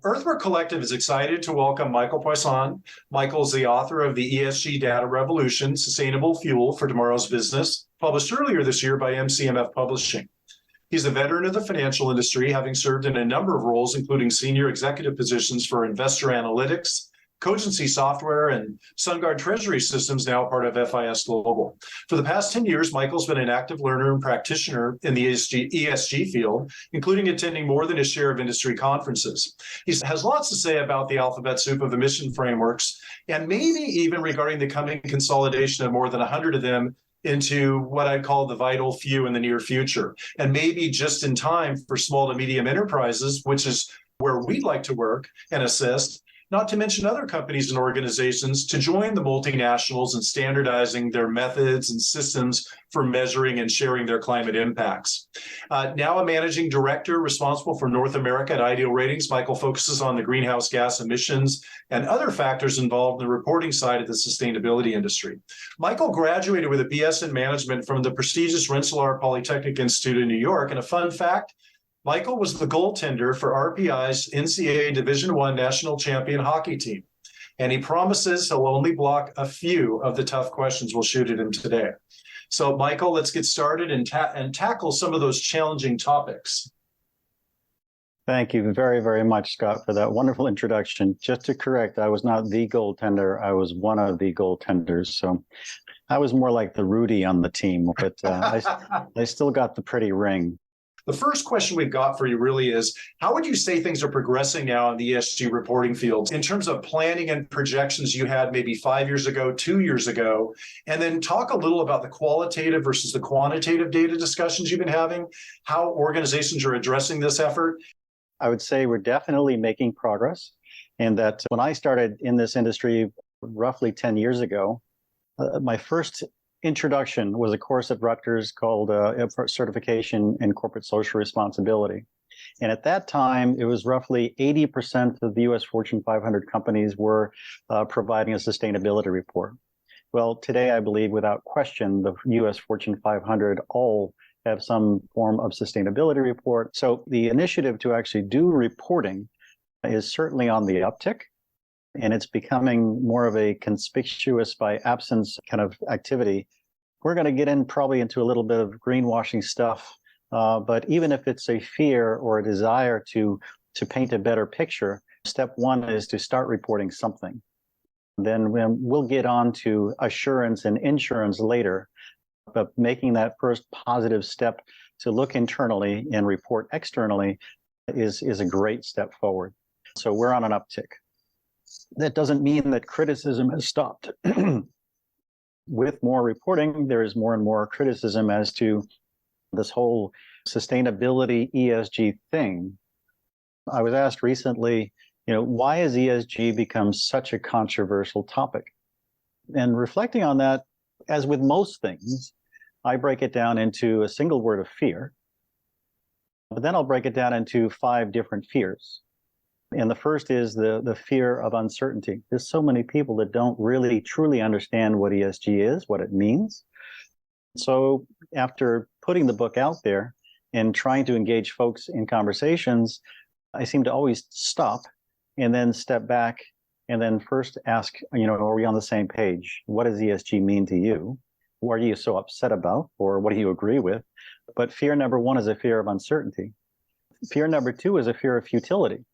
EarthWork Collective is excited to welcome Michael Poisson. Michael is the author of the ESG Data Revolution, Sustainable Fuel for Tomorrow's Business, published earlier this year by MCMF Publishing. He's a veteran of the financial industry, having served in a number of roles, including senior executive positions for investor analytics, Cogency Software, and SunGard Treasury Systems, now part of FIS Global. For the past 10 years, Michael's been an active learner and practitioner in the ESG field, including attending more than his share of industry conferences. He has lots to say about the alphabet soup of emission frameworks, and maybe even regarding the coming consolidation of more than 100 of them into what I call the vital few in the near future, and maybe just in time for small to medium enterprises, which is where we'd like to work and assist, not to mention other companies and organizations, to join the multinationals in standardizing their methods and systems for measuring and sharing their climate impacts. Now a managing director responsible for North America at IdealRatings, Michael focuses on the greenhouse gas emissions and other factors involved in the reporting side of the sustainability industry. Michael graduated with a BS in management from the prestigious Rensselaer Polytechnic Institute in New York. And a fun fact, Michael was the goaltender for RPI's NCAA Division I national champion hockey team, and he promises he'll only block a few of the tough questions we'll shoot at him today. So, Michael, let's get started and tackle some of those challenging topics. Thank you very, very much, Scott, for that wonderful introduction. Just to correct, I was not the goaltender. I was one of the goaltenders. So I was more like the Rudy on the team, but I still got the pretty ring. The first question we've got for you really is, how would you say things are progressing now in the ESG reporting field in terms of planning and projections you had maybe 5 years ago, 2 years ago? And then talk a little about the qualitative versus the quantitative data discussions you've been having, how organizations are addressing this effort. I would say we're definitely making progress, and that when I started in this industry roughly 10 years ago, my first introduction was a course at Rutgers called Certification in Corporate Social Responsibility. And at that time, it was roughly 80% of the US Fortune 500 companies were providing a sustainability report. Well, today, I believe, without question, the US Fortune 500 all have some form of sustainability report. So the initiative to actually do reporting is certainly on the uptick. And it's becoming more of a conspicuous by absence kind of activity. We're going to get in probably into a little bit of greenwashing stuff, but even if it's a fear or a desire to paint a better picture, step one is to start reporting something. Then we'll get on to assurance and insurance later, but making that first positive step to look internally and report externally is a great step forward. So we're on an uptick. That doesn't mean that criticism has stopped. With more reporting, there is more and more criticism as to this whole sustainability ESG thing. I was asked recently, why has ESG become such a controversial topic? And reflecting on that, as with most things, I break it down into a single word of fear, but then I'll break it down into 5 different fears. And the first is the fear of uncertainty. There's so many people that don't really truly understand what ESG is, what it means. So after putting the book out there and trying to engage folks in conversations, I seem to always stop and then step back and then first ask, are we on the same page? What does ESG mean to you? What are you so upset about? Or what do you agree with? But fear number 1 is a fear of uncertainty. Fear number 2 is a fear of futility.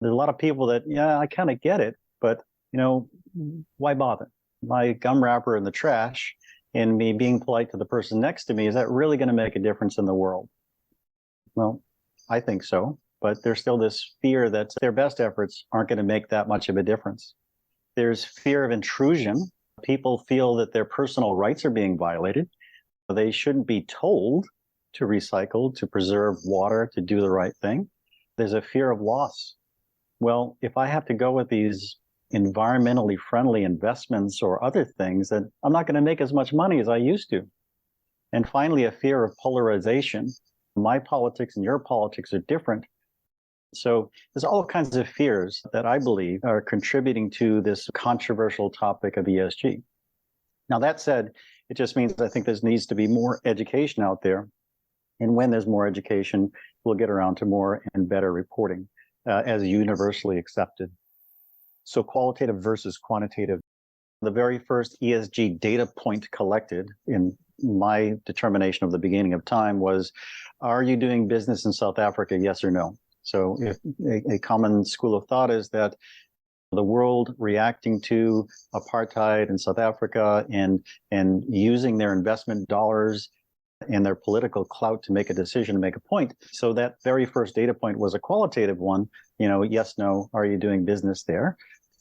There's a lot of people that, I kind of get it, but, why bother? My gum wrapper in the trash and me being polite to the person next to me, is that really going to make a difference in the world? Well, I think so, but there's still this fear that their best efforts aren't going to make that much of a difference. There's fear of intrusion. People feel that their personal rights are being violated. They shouldn't be told to recycle, to preserve water, to do the right thing. There's a fear of loss. Well, if I have to go with these environmentally friendly investments or other things, then I'm not going to make as much money as I used to. And finally, a fear of polarization. My politics and your politics are different. So there's all kinds of fears that I believe are contributing to this controversial topic of ESG. Now, that said, it just means I think there needs to be more education out there. And when there's more education, we'll get around to more and better reporting. as universally accepted. So qualitative versus quantitative. The very first ESG data point collected in my determination of the beginning of time was, are you doing business in South Africa, yes or no? So if a common school of thought is that the world reacting to apartheid in South Africa and using their investment dollars and their political clout to make a decision, to make a point. So that very first data point was a qualitative one, yes, no, are you doing business there?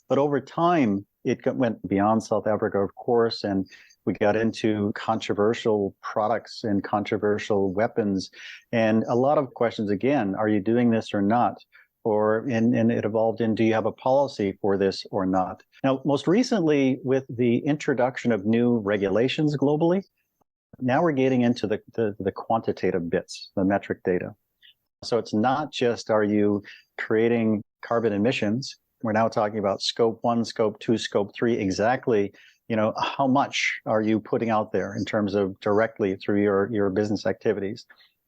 But over time, it went beyond South Africa, of course, and we got into controversial products and controversial weapons. And a lot of questions, again, are you doing this or not? And it evolved in, do you have a policy for this or not? Now, most recently, with the introduction of new regulations globally, now we're getting into the quantitative bits, the metric data. So it's not just, are you creating carbon emissions? We're now talking about scope 1, scope 2, scope 3, exactly, how much are you putting out there in terms of directly through your business activities?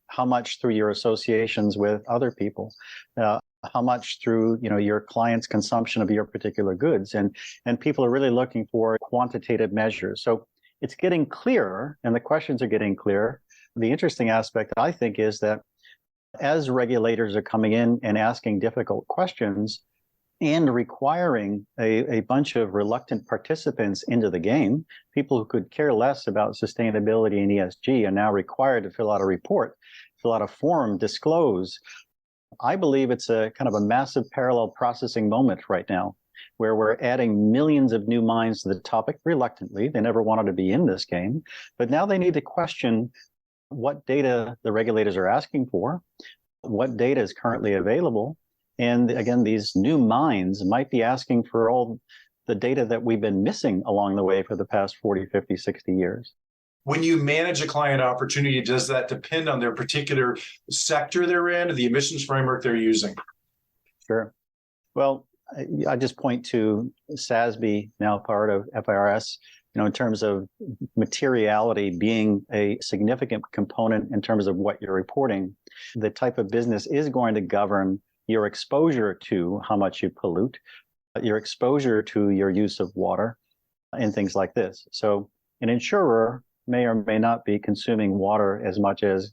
How much through your associations with other people? How much through your clients' consumption of your particular goods? And people are really looking for quantitative measures. So it's getting clearer, and the questions are getting clearer. The interesting aspect, I think, is that as regulators are coming in and asking difficult questions and requiring a bunch of reluctant participants into the game, people who could care less about sustainability and ESG are now required to fill out a report, fill out a form, disclose. I believe it's a kind of a massive parallel processing moment right now, where we're adding millions of new minds to the topic reluctantly. They never wanted to be in this game, but now they need to question what data the regulators are asking for, what data is currently available. And again, these new minds might be asking for all the data that we've been missing along the way for the past 40, 50, 60 years. When you manage a client opportunity, does that depend on their particular sector they're in, or the emissions framework they're using? Sure. Well, I just point to SASB, now part of FIRS, in terms of materiality being a significant component in terms of what you're reporting. The type of business is going to govern your exposure to how much you pollute, your exposure to your use of water, and things like this. So an insurer may or may not be consuming water as much as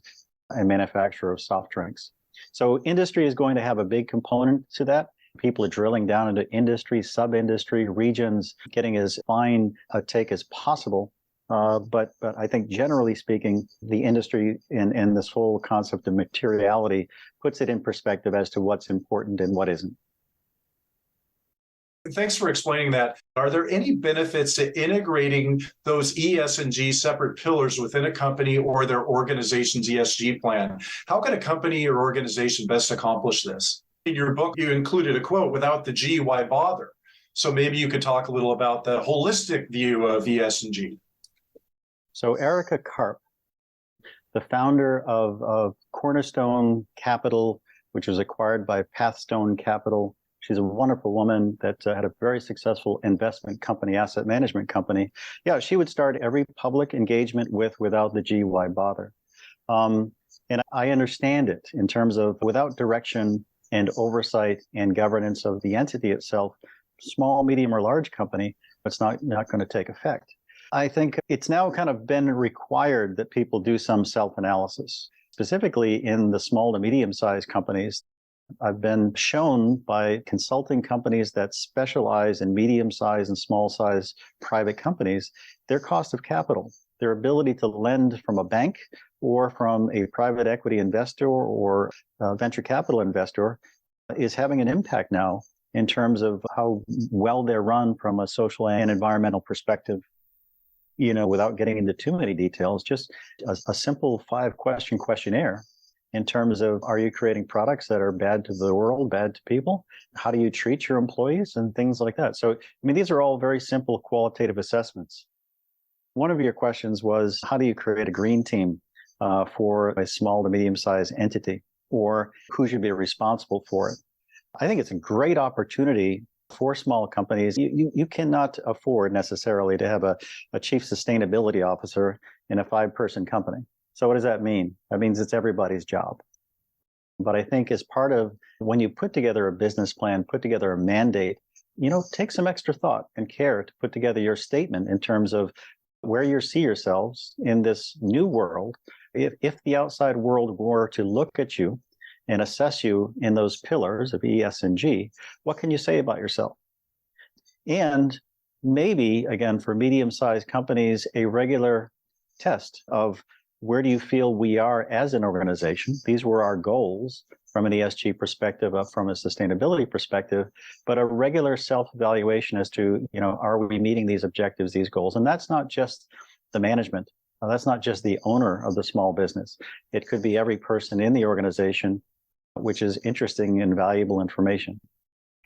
a manufacturer of soft drinks. So industry is going to have a big component to that. People are drilling down into industry, sub-industry, regions, getting as fine a take as possible. But I think generally speaking, the industry and this whole concept of materiality puts it in perspective as to what's important and what isn't. Thanks for explaining that. Are there any benefits to integrating those ES and G separate pillars within a company or their organization's ESG plan? How can a company or organization best accomplish this? In your book, you included a quote, "Without the G, why bother?" So maybe you could talk a little about the holistic view of ES and G. So Erica Karp, the founder of Cornerstone Capital, which was acquired by Pathstone Capital. She's a wonderful woman that had a very successful investment company, asset management company. Yeah, she would start every public engagement with, "Without the G, why bother?" And I understand it in terms of without direction and oversight and governance of the entity itself, small, medium, or large company, it's not going to take effect. I think it's now kind of been required that people do some self-analysis, specifically in the small to medium-sized companies. I've been shown by consulting companies that specialize in medium-sized and small-sized private companies, their cost of capital, their ability to lend from a bank or from a private equity investor or a venture capital investor is having an impact now in terms of how well they're run from a social and environmental perspective. Without getting into too many details, just a simple 5-question questionnaire in terms of, are you creating products that are bad to the world, bad to people? How do you treat your employees and things like that? So, these are all very simple qualitative assessments. One of your questions was, how do you create a green team for a small to medium-sized entity, or who should be responsible for it? I think it's a great opportunity for small companies. You cannot afford necessarily to have a chief sustainability officer in a 5-person company. So what does that mean? That means it's everybody's job. But I think as part of when you put together a business plan, put together a mandate, take some extra thought and care to put together your statement in terms of where you see yourselves in this new world. If the outside world were to look at you and assess you in those pillars of E, S, and G, what can you say about yourself? And maybe, again, for medium-sized companies, a regular test of where do you feel we are as an organization? These were our goals from an ESG perspective, from a sustainability perspective, but a regular self-evaluation as to, are we meeting these objectives, these goals? And that's not just the management. That's not just the owner of the small business. It could be every person in the organization, which is interesting and valuable information.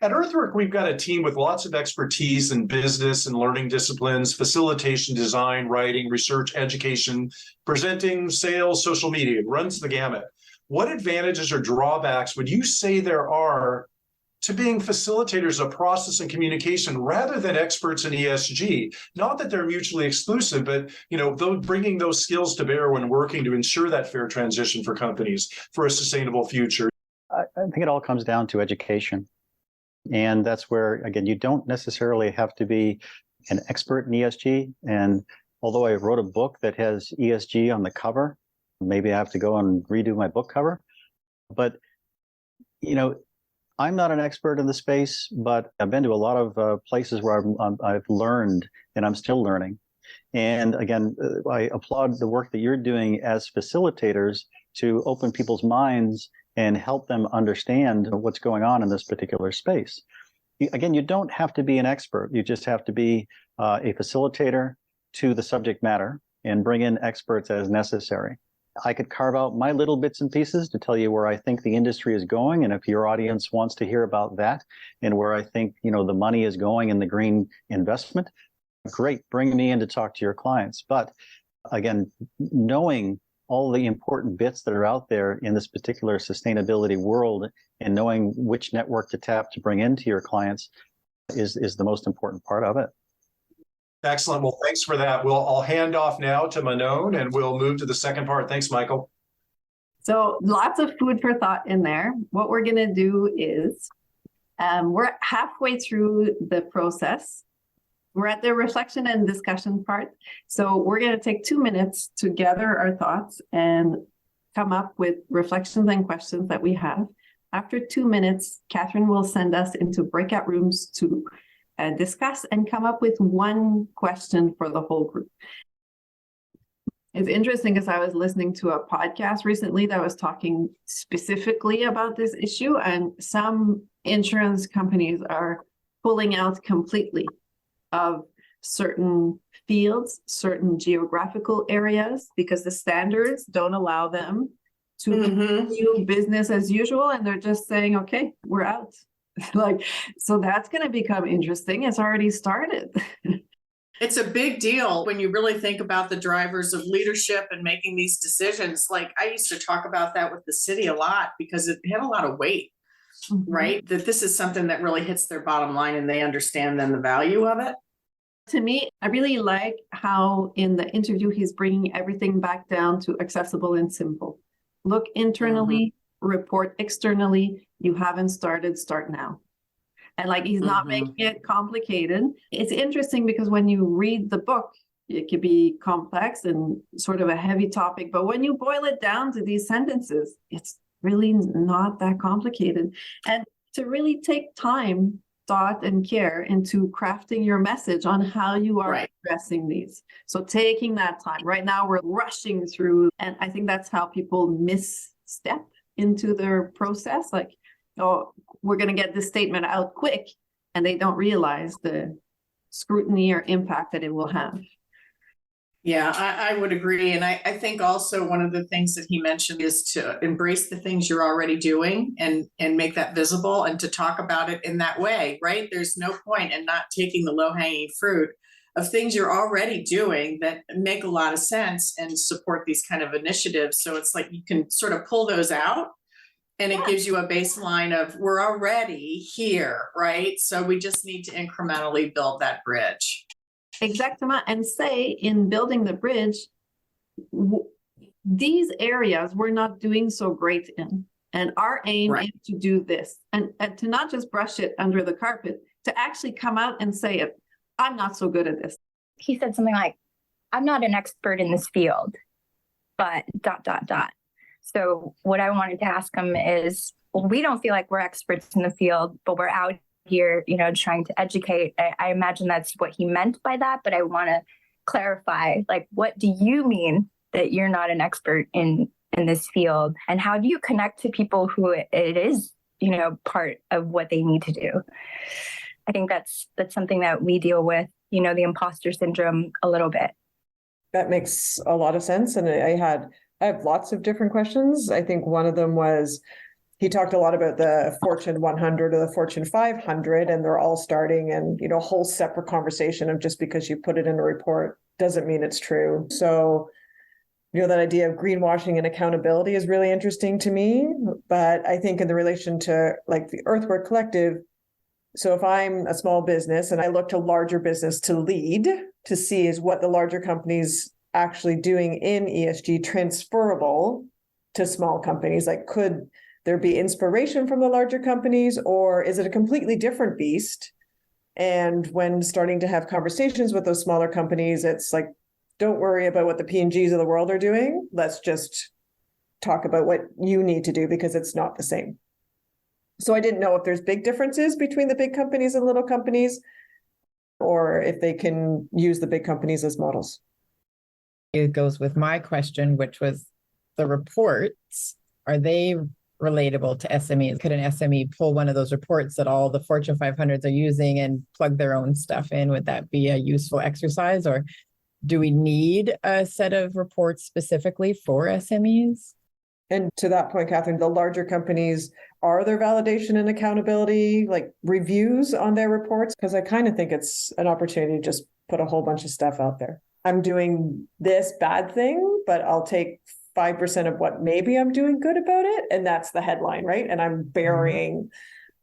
At EarthWork, we've got a team with lots of expertise in business and learning disciplines, facilitation, design, writing, research, education, presenting, sales, social media. It runs the gamut. What advantages or drawbacks would you say there are to being facilitators of process and communication rather than experts in ESG? Not that they're mutually exclusive, but bringing those skills to bear when working to ensure that fair transition for companies for a sustainable future. I think it all comes down to education. And that's where, again, you don't necessarily have to be an expert in ESG. And although I wrote a book that has ESG on the cover, maybe I have to go and redo my book cover. But, I'm not an expert in the space, but I've been to a lot of places where I've learned, and I'm still learning. And again, I applaud the work that you're doing as facilitators to open people's minds and help them understand what's going on in this particular space. Again, you don't have to be an expert. You just have to be a facilitator to the subject matter and bring in experts as necessary. I could carve out my little bits and pieces to tell you where I think the industry is going. And if your audience wants to hear about that and where I think, the money is going in the green investment, great, bring me in to talk to your clients. But again, knowing all the important bits that are out there in this particular sustainability world and knowing which network to tap to bring into your clients is the most important part of it. Excellent. Well, thanks for that. I'll hand off now to Manon and we'll move to the second part. Thanks, Michael. So lots of food for thought in there. What we're going to do is we're halfway through the process. We're at the reflection and discussion part. So we're going to take 2 minutes to gather our thoughts and come up with reflections and questions that we have. After 2 minutes, Catherine will send us into breakout rooms to discuss and come up with one question for the whole group. It's interesting because I was listening to a podcast recently that was talking specifically about this issue, and some insurance companies are pulling out completely of certain fields, certain geographical areas, because the standards don't allow them to do business as usual. And they're just saying, okay, we're out. So that's going to become interesting. It's already started. It's a big deal when you really think about the drivers of leadership and making these decisions. Like I used to talk about that with the city a lot because it had a lot of weight, right? That this is something that really hits their bottom line and they understand then the value of it. To me, I really like how in the interview, he's bringing everything back down to accessible and simple. Look internally, report externally. You haven't started, start now. And he's not making it complicated. It's interesting because when you read the book, it could be complex and sort of a heavy topic. But when you boil it down to these sentences, it's really not that complicated. And to really take time, thought, and care into crafting your message on how you are addressing these. So taking that time. Right now, we're rushing through. And I think that's how people misstep into their process. We're going to get this statement out quick, and they don't realize the scrutiny or impact that it will have. Yeah, I would agree. And I think also one of the things that he mentioned is to embrace the things you're already doing and make that visible and to talk about it in that way, right? There's no point in not taking the low-hanging fruit of things you're already doing that make a lot of sense and support these kind of initiatives. So it's you can sort of pull those out. And it gives you a baseline of we're already here, right? So we just need to incrementally build that bridge. Exactly. And say in building the bridge, these areas we're not doing so great in. And our aim Right. is to do this and to not just brush it under the carpet, to actually come out and say it. I'm not so good at this. He said something like, I'm not an expert in this field, but ... So what I wanted to ask him is, well, we don't feel like we're experts in the field, but we're out here, trying to educate. I imagine that's what he meant by that, but I want to clarify, like, what do you mean that you're not an expert in this field? And how do you connect to people who it is, part of what they need to do? I think that's something that we deal with, the imposter syndrome a little bit. That makes a lot of sense. And I have lots of different questions. I think one of them was, he talked a lot about the Fortune 100 or the Fortune 500, and they're all starting and, a whole separate conversation of just because you put it in a report doesn't mean it's true. So, that idea of greenwashing and accountability is really interesting to me. But I think in the relation to like the EarthWork Collective, so if I'm a small business and I look to larger business to lead, to see is what the larger companies actually doing in ESG transferable to small companies, like could there be inspiration from the larger companies, or is it a completely different beast? And when starting to have conversations with those smaller companies, it's like, don't worry about what the P&Gs of the world are doing. Let's just talk about what you need to do because it's not the same. So I didn't know if there's big differences between the big companies and little companies, or if they can use the big companies as models. It goes with my question, which was the reports, are they relatable to SMEs? Could an SME pull one of those reports that all the Fortune 500s are using and plug their own stuff in? Would that be a useful exercise? Or do we need a set of reports specifically for SMEs? And to that point, Catherine, the larger companies, are there validation and accountability, like reviews on their reports? Because I kind of think it's an opportunity to just put a whole bunch of stuff out there. I'm doing this bad thing, but I'll take 5% of what maybe I'm doing good about it. And that's the headline, right? And I'm burying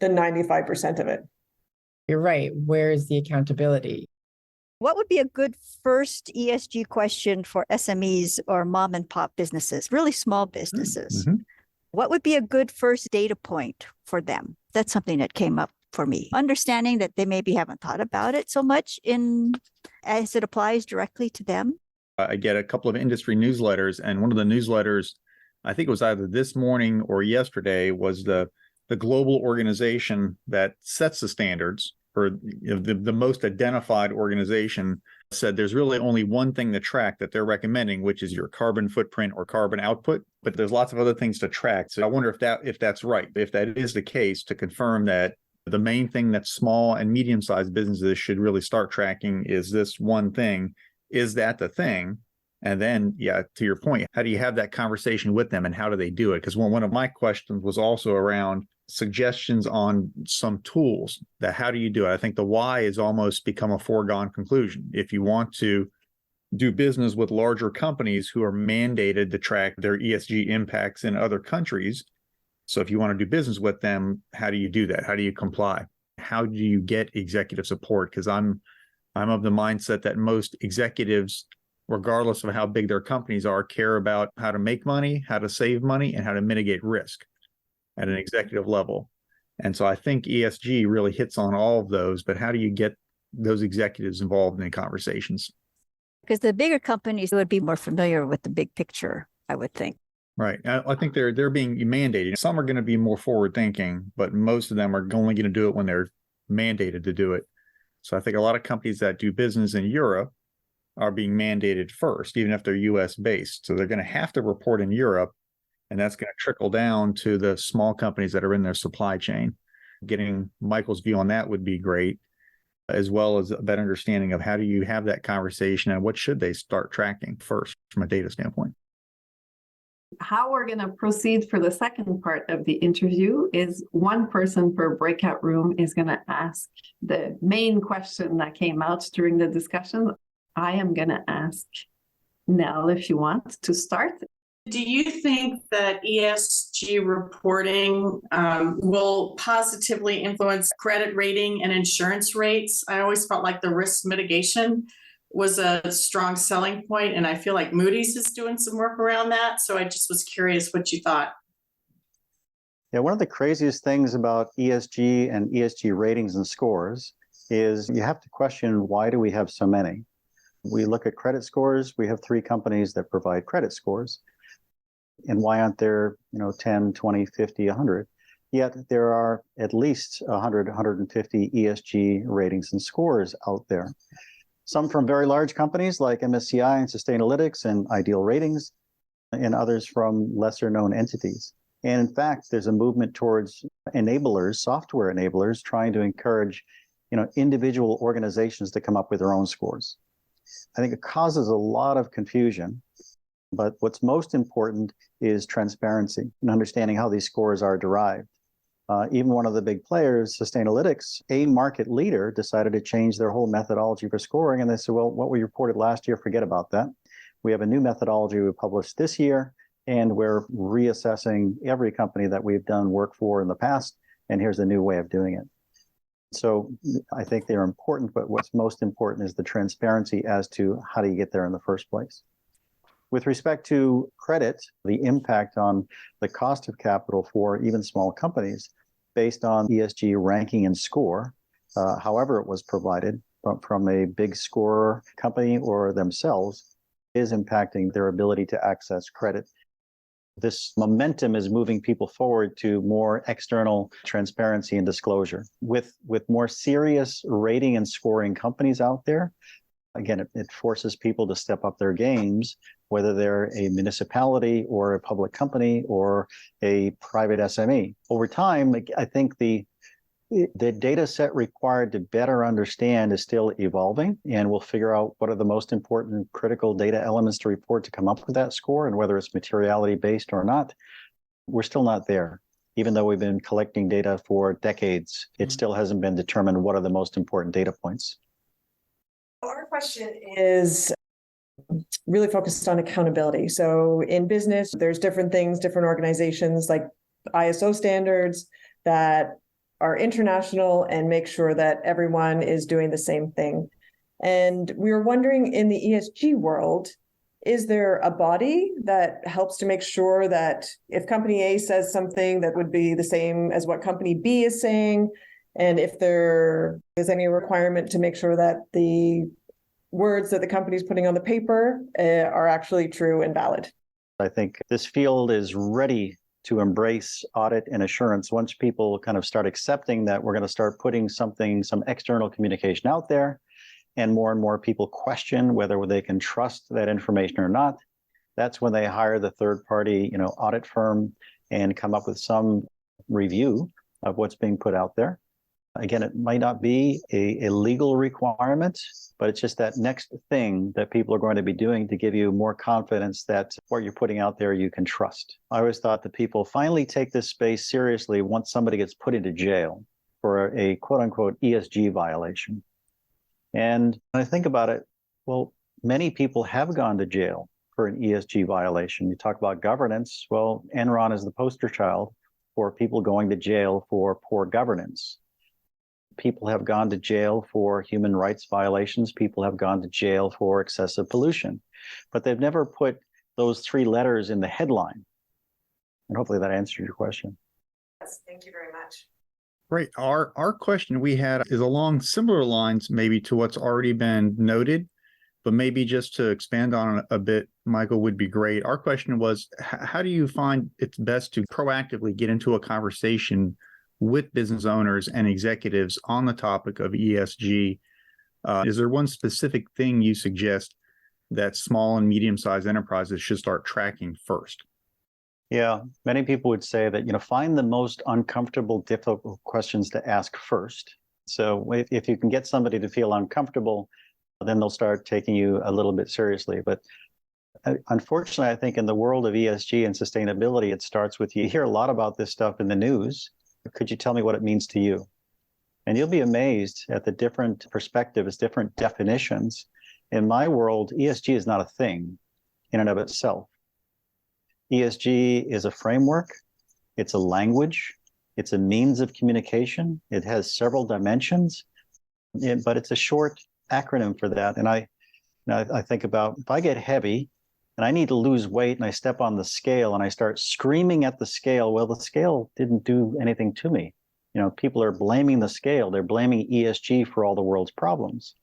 the 95% of it. You're right. Where's the accountability? What would be a good first ESG question for SMEs or mom and pop businesses, really small businesses? Mm-hmm. What would be a good first data point for them? That's something that came up for me. Understanding that they maybe haven't thought about it so much as it applies directly to them. I get a couple of industry newsletters, and one of the newsletters, I think it was either this morning or yesterday, was the global organization that sets the standards, or the most identified organization, said there's really only one thing to track that they're recommending, which is your carbon footprint or carbon output. But there's lots of other things to track. So I wonder if that's right. If that is the case, to confirm that the main thing that small and medium-sized businesses should really start tracking is this one thing. Is that the thing? And then, yeah, to your point, how do you have that conversation with them and how do they do it? Because one of my questions was also around suggestions on some tools that how do you do it? I think the why has almost become a foregone conclusion. If you want to do business with larger companies who are mandated to track their ESG impacts in other countries, so if you want to do business with them, how do you do that? How do you comply? How do you get executive support? Because I'm of the mindset that most executives, regardless of how big their companies are, care about how to make money, how to save money, and how to mitigate risk at an executive level. And so I think ESG really hits on all of those, but how do you get those executives involved in the conversations? Because the bigger companies would be more familiar with the big picture, I would think. Right. I think they're being mandated. Some are going to be more forward thinking, but most of them are only going to do it when they're mandated to do it. So I think a lot of companies that do business in Europe are being mandated first, even if they're US based. So they're going to have to report in Europe, and that's going to trickle down to the small companies that are in their supply chain. Getting Michael's view on that would be great, as well as a better understanding of how do you have that conversation and what should they start tracking first from a data standpoint. How we're going to proceed for the second part of the interview is one person per breakout room is going to ask the main question that came out during the discussion. I am going to ask Nell, if you want to start. Do you think that ESG reporting will positively influence credit rating and insurance rates? I always felt like the risk mitigation was a strong selling point, and I feel like Moody's is doing some work around that. So I just was curious what you thought. Yeah, one of the craziest things about ESG and ESG ratings and scores is you have to question, why do we have so many? We look at credit scores. We have 3 companies that provide credit scores. And why aren't there, 10, 20, 50, 100? Yet there are at least 100, 150 ESG ratings and scores out there. Some from very large companies like MSCI and Sustainalytics and IdealRatings, and others from lesser known entities. And in fact, there's a movement towards enablers, software enablers, trying to encourage, individual organizations to come up with their own scores. I think it causes a lot of confusion, but what's most important is transparency and understanding how these scores are derived. Even one of the big players, Sustainalytics, a market leader, decided to change their whole methodology for scoring. And they said, well, what we reported last year, forget about that. We have a new methodology we published this year, and we're reassessing every company that we've done work for in the past, and here's a new way of doing it. So I think they're important, but what's most important is the transparency as to how do you get there in the first place. With respect to credit, the impact on the cost of capital for even small companies based on ESG ranking and score, however it was provided from a big scorer company or themselves, is impacting their ability to access credit. This momentum is moving people forward to more external transparency and disclosure. With more serious rating and scoring companies out there, again, it forces people to step up their games, whether they're a municipality or a public company or a private SME. Over time, I think the data set required to better understand is still evolving, and we'll figure out what are the most important critical data elements to report to come up with that score, and whether it's materiality based or not. We're still not there. Even though we've been collecting data for decades, it still hasn't been determined what are the most important data points. Our question is really focused on accountability. So in business, there's different things, different organizations like ISO standards that are international and make sure that everyone is doing the same thing. And we were wondering, in the ESG world, is there a body that helps to make sure that if company A says something that would be the same as what company B is saying, and if there is any requirement to make sure that the words that the company is putting on the paper are actually true and valid? I think this field is ready to embrace audit and assurance once people kind of start accepting that we're going to start putting some external communication out there, and more people question whether they can trust that information or not. That's when they hire the third party, audit firm and come up with some review of what's being put out there. Again, it might not be a legal requirement, but it's just that next thing that people are going to be doing to give you more confidence that what you're putting out there you can trust. I always thought that people finally take this space seriously once somebody gets put into jail for a quote unquote ESG violation. And when I think about it, well, many people have gone to jail for an ESG violation. You talk about governance. Well, Enron is the poster child for people going to jail for poor governance. People have gone to jail for human rights violations. People have gone to jail for excessive pollution, but they've never put those 3 letters in the headline. And hopefully that answers your question. Yes, thank you very much. Great. Our question we had is along similar lines, maybe to what's already been noted, but maybe just to expand on it a bit, Michael, would be great. Our question was, how do you find it's best to proactively get into a conversation with business owners and executives on the topic of ESG? Is there one specific thing you suggest that small and medium-sized enterprises should start tracking first? Yeah, many people would say that, find the most uncomfortable, difficult questions to ask first. So if you can get somebody to feel uncomfortable, then they'll start taking you a little bit seriously. But unfortunately, I think in the world of ESG and sustainability, it starts with, you hear a lot about this stuff in the news. Could you tell me what it means to you? And you'll be amazed at the different perspectives, different definitions. In my world, ESG is not a thing in and of itself. ESG is a framework, it's a language, it's a means of communication. It has several dimensions, but it's a short acronym for that. And I think about, if I get heavy and I need to lose weight, and I step on the scale and I start screaming at the scale. Well, the scale didn't do anything to me. People are blaming the scale. They're blaming ESG for all the world's problems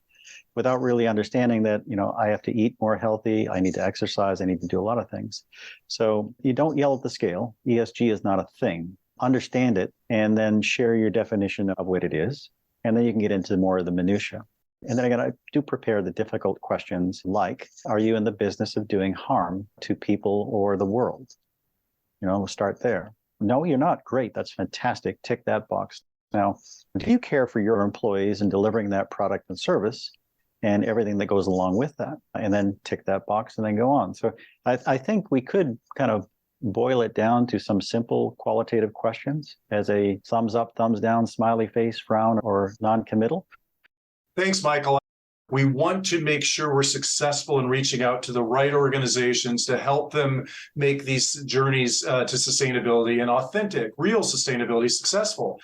without really understanding that, I have to eat more healthy. I need to exercise. I need to do a lot of things. So you don't yell at the scale. ESG is not a thing. Understand it, and then share your definition of what it is. And then you can get into more of the minutia. And then again, I do prepare the difficult questions like, are you in the business of doing harm to people or the world? We'll start there. No, you're not. Great. That's fantastic. Tick that box. Now, do you care for your employees and delivering that product and service and everything that goes along with that? And then tick that box and then go on. So I think we could kind of boil it down to some simple qualitative questions as a thumbs up, thumbs down, smiley face, frown, or non-committal. Thanks, Michael. We want to make sure we're successful in reaching out to the right organizations to help them make these journeys to sustainability and authentic, real sustainability successful.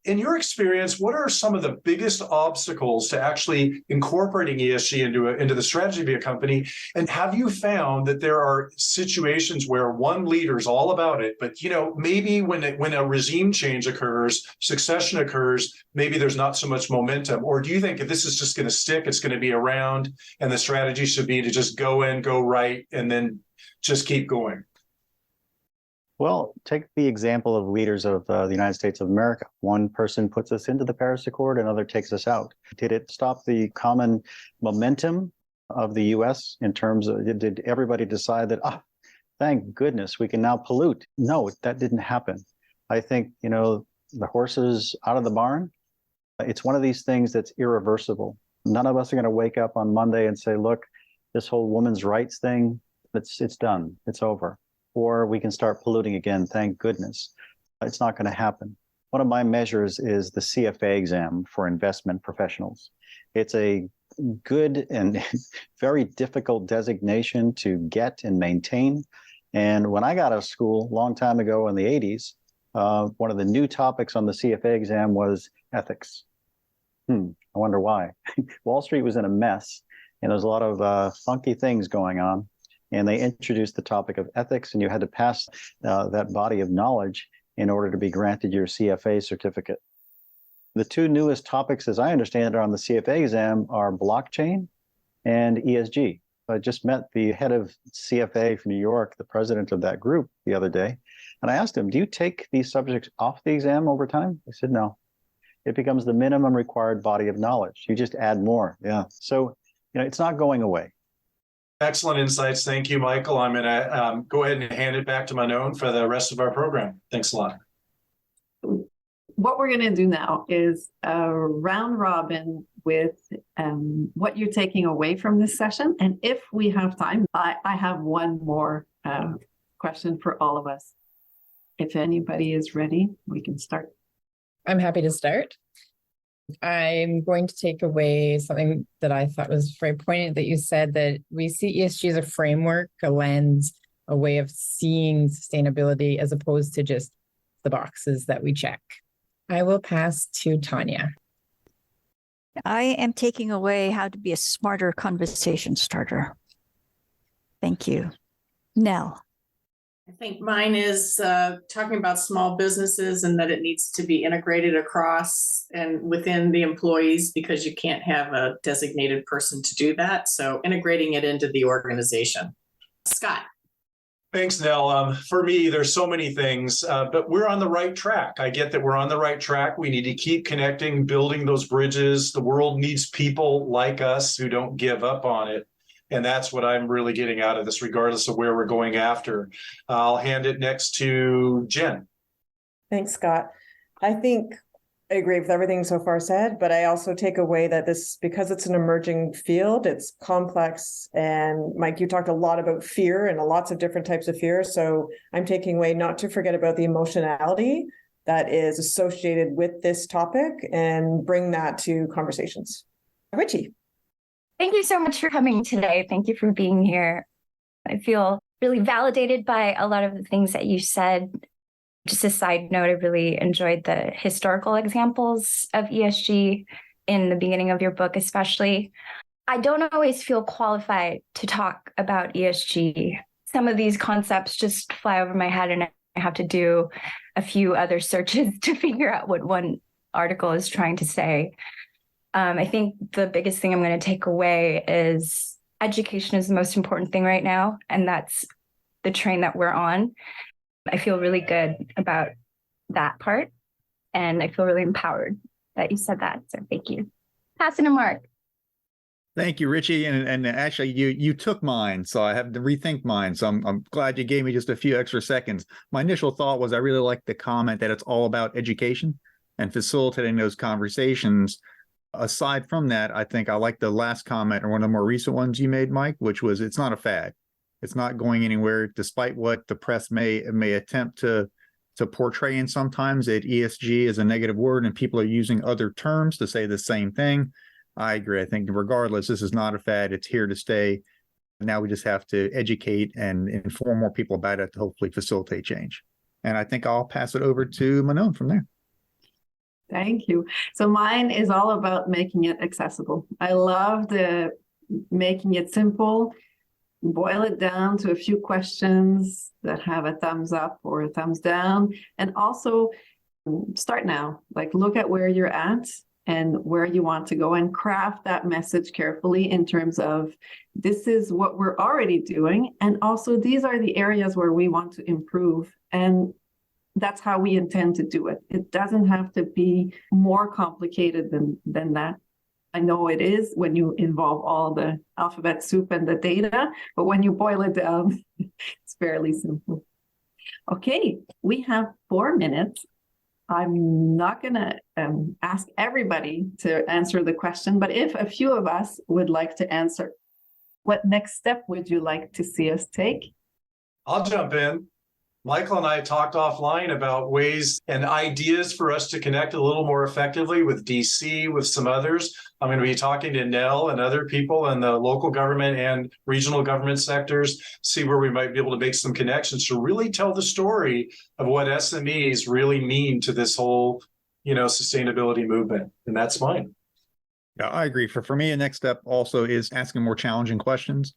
In your experience, what are some of the biggest obstacles to actually incorporating ESG into the strategy of a company? And have you found that there are situations where one leader's all about it, but maybe when a regime change occurs, succession occurs, maybe there's not so much momentum? Or do you think if this is just going to stick, it's going to be around, and the strategy should be to just go in, go right, and then just keep going? Well, take the example of leaders of the United States of America. One person puts us into the Paris Accord, another takes us out. Did it stop the common momentum of the U.S. in terms of, did everybody decide that, thank goodness, we can now pollute? No, that didn't happen. I think, the horses out of the barn. It's one of these things that's irreversible. None of us are going to wake up on Monday and say, look, this whole women's rights thing, it's done, it's over. Or we can start polluting again, thank goodness. It's not going to happen. One of my measures is the CFA exam for investment professionals. It's a good and very difficult designation to get and maintain. And when I got out of school a long time ago in the 80s, one of the new topics on the CFA exam was ethics. I wonder why. Wall Street was in a mess, and there's a lot of funky things going on. And they introduced the topic of ethics, and you had to pass that body of knowledge in order to be granted your CFA certificate. The two newest topics, as I understand it, on the CFA exam are blockchain and ESG. I just met the head of CFA from New York, the president of that group, the other day, and I asked him, do you take these subjects off the exam over time? He said, no. It becomes the minimum required body of knowledge. You just add more. Yeah. So, it's not going away. Excellent insights. Thank you, Michael. I'm going to go ahead and hand it back to Manon for the rest of our program. Thanks a lot. What we're going to do now is a round robin with what you're taking away from this session. And if we have time, I have one more question for all of us. If anybody is ready, we can start. I'm happy to start. I'm going to take away something that I thought was very poignant, that you said that we see ESG as a framework, a lens, a way of seeing sustainability as opposed to just the boxes that we check. I will pass to Tanya. I am taking away how to be a smarter conversation starter. Thank you. Nell. I think mine is talking about small businesses and that it needs to be integrated across and within the employees, because you can't have a designated person to do that. So integrating it into the organization. Scott. Thanks, Nell. For me, there's so many things, but we're on the right track. I get that we're on the right track. We need to keep connecting, building those bridges. The world needs people like us who don't give up on it. And that's what I'm really getting out of this, regardless of where we're going after. I'll hand it next to Jen. Thanks, Scott. I think I agree with everything so far said, but I also take away that this, because it's an emerging field, it's complex. And Mike, you talked a lot about fear and lots of different types of fear. So I'm taking away not to forget about the emotionality that is associated with this topic and bring that to conversations. Richie. Thank you so much for coming today. Thank you for being here. I feel really validated by a lot of the things that you said. Just a side note, I really enjoyed the historical examples of ESG in the beginning of your book, especially. I don't always feel qualified to talk about ESG. Some of these concepts just fly over my head, and I have to do a few other searches to figure out what one article is trying to say. I think the biggest thing I'm going to take away is education is the most important thing right now, and that's the train that we're on. I feel really good about that part, and I feel really empowered that you said that. So thank you. Passing to Mark. Thank you, Richie. And actually, you took mine, so I have to rethink mine. So I'm glad you gave me just a few extra seconds. My initial thought was I really like the comment that it's all about education and facilitating those conversations. Aside from that, I think I like the last comment, or one of the more recent ones you made, Mike, which was it's not a fad. It's not going anywhere, despite what the press may attempt to portray. And sometimes that ESG is a negative word and people are using other terms to say the same thing. I agree. I think regardless, this is not a fad. It's here to stay. Now we just have to educate and inform more people about it to hopefully facilitate change. And I think I'll pass it over to Manon from there. Thank you. So mine is all about making it accessible. I love the making it simple, boil it down to a few questions that have a thumbs up or a thumbs down, and also start now. Like, look at where you're at and where you want to go, and craft that message carefully in terms of this is what we're already doing, and also these are the areas where we want to improve, and that's how we intend to do it. It doesn't have to be more complicated than that. I know it is when you involve all the alphabet soup and the data, but when you boil it down, it's fairly simple. Okay, we have 4 minutes. I'm not going to ask everybody to answer the question, but if a few of us would like to answer, what next step would you like to see us take? I'll jump in. Michael and I talked offline about ways and ideas for us to connect a little more effectively with DC, with some others. I'm going to be talking to Nell and other people in the local government and regional government sectors, see where we might be able to make some connections to really tell the story of what SMEs really mean to this whole, sustainability movement. And that's mine. Yeah, I agree. For me, the next step also is asking more challenging questions.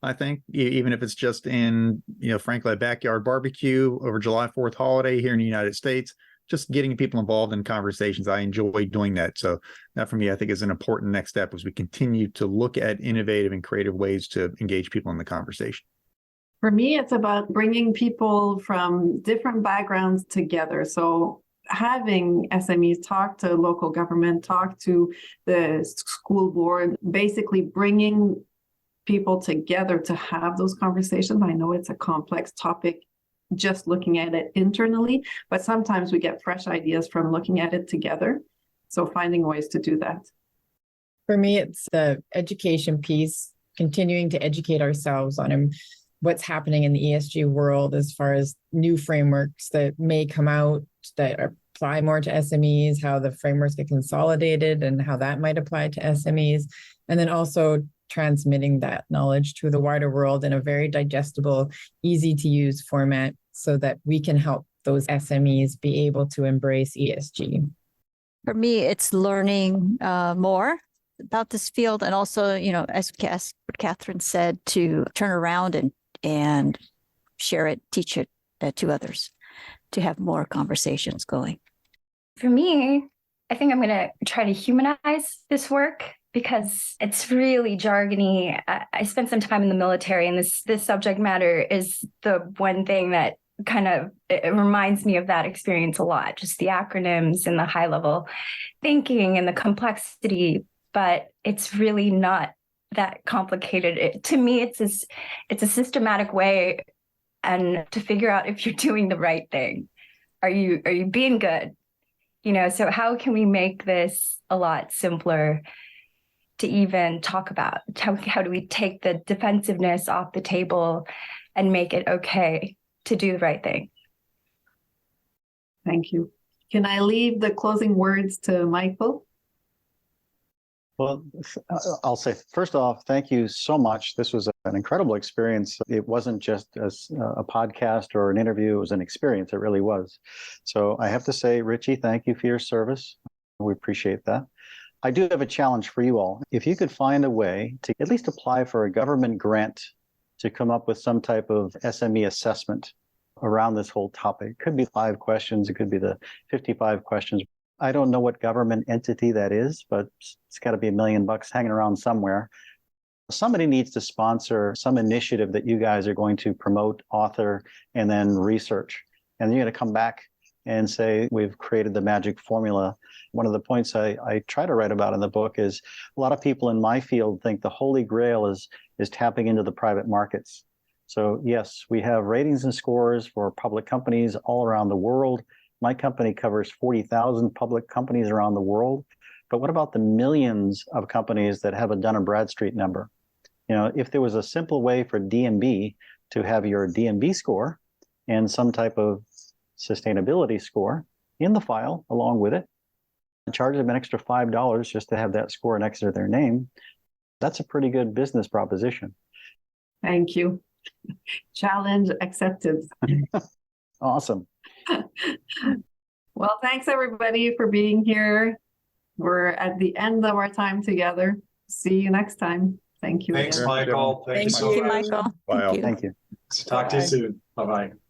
I think even if it's just in, frankly, a backyard barbecue over July 4th holiday here in the United States, just getting people involved in conversations. I enjoy doing that. So that for me, I think is an important next step as we continue to look at innovative and creative ways to engage people in the conversation. For me, it's about bringing people from different backgrounds together. So having SMEs talk to local government, talk to the school board, basically bringing people together to have those conversations. I know it's a complex topic just looking at it internally, but sometimes we get fresh ideas from looking at it together. So finding ways to do that. For me, it's the education piece, continuing to educate ourselves on what's happening in the ESG world as far as new frameworks that may come out that apply more to SMEs, how the frameworks get consolidated and how that might apply to SMEs. And then also transmitting that knowledge to the wider world in a very digestible, easy to use format so that we can help those SMEs be able to embrace ESG. For me, it's learning more about this field, and also, as what Catherine said, to turn around and share it, teach it to others, to have more conversations going. For me, I think I'm going to try to humanize this work because it's really jargony. I spent some time in the military, and this subject matter is the one thing that it reminds me of that experience a lot, just the acronyms and the high level thinking and the complexity, but it's really not that complicated. To me, it's a systematic way and to figure out if you're doing the right thing. Are you being good? So how can we make this a lot simpler to even talk about? How do we take the defensiveness off the table and make it okay to do the right thing? Thank you. Can I leave the closing words to Michael? Well, I'll say, first off, thank you so much. This was an incredible experience. It wasn't just a podcast or an interview. It was an experience. It really was. So I have to say, Richie, thank you for your service. We appreciate that. I do have a challenge for you all. If you could find a way to at least apply for a government grant to come up with some type of SME assessment around this whole topic. It could be 5 questions. It could be the 55 questions. I don't know what government entity that is, but it's got to be $1 million hanging around somewhere. Somebody needs to sponsor some initiative that you guys are going to promote, author, and then research. And you're going to come back and say, we've created the magic formula. One of the points I try to write about in the book is a lot of people in my field think the holy grail is tapping into the private markets. So yes, we have ratings and scores for public companies all around the world. My company covers 40,000 public companies around the world. But what about the millions of companies that have a Dun & Bradstreet number? You know, if there was a simple way for D&B to have your D&B score and some type of sustainability score in the file along with it, charge them an extra $5 just to have that score next to their name, that's a pretty good business proposition. Thank you. Challenge accepted. Awesome. Well, thanks everybody for being here. We're at the end of our time together. See you next time. Thank you. Thanks, again. Michael. Thank you so Thank much. you. Michael. Wow. Thank you. Thank you. Talk to you soon. Bye-bye.